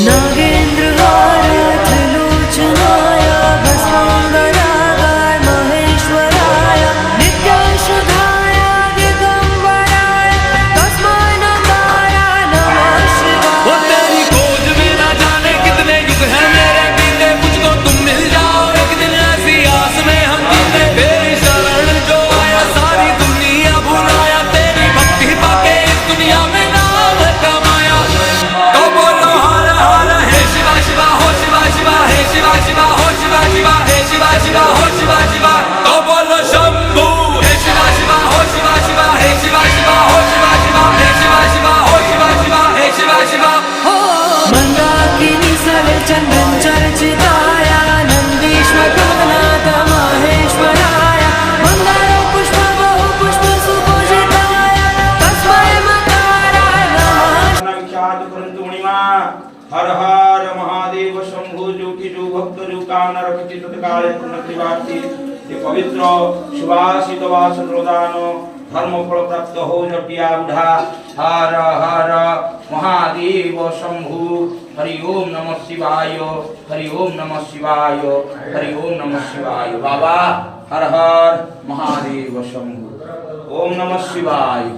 नागेन्द्रहाराय त्रिलोचनाय भस्मांगरागाय महेश्वराय नित्याशुधाय दिगंबराय तस्मै नमः शिवाय। वो तेरी खोज में ना जाने कितने युग हैं मेरे बीते, मुझको तुम मिल जाओ एक दिन ऐसी आस में हम जीते। तेरी शरण जो आया सारी दुनिया भुलाया, तेरी भक्ति पाके इस दुनिया में नाम कमाया। तो बोलो हर हर हे शिवा शिवा हो शिवा शिवा हे शिवा शिवा हो शिवा शिवा हे शिवा शिवा हो शिवा शिवा। तो बोलो शंभू हे शिवा शिवा हो शिवा शिवा हे शिवा शिवा हो शिवा शिवा हे शिवा शिवा हो शिवा शिवा हे शिवा शिवा। मंदाकिनी सवे चंदन चर्चिताय नंदीश्वर गगनाथ महेश्वराय मंदारो पुष्प बहु पुष्प सुपूजिताय तस्मै मकाराय नमः। विख्यात परंतु मणिमा हर हर महादेव शंभु जो की जो भक्त जो कामना रखती तत्काल पुण्यवासी ये पवित्र सुवासित वासन रोदान धर्म फल प्राप्त हो जटिया बुढ़ा। हर हर महादेव शंभु हरि ओम नमः शिवाय हरि ओम नमः शिवाय हरि ओम नमः शिवाय। बाबा हर हर महादेव शंभु ओम नमः शिवाय।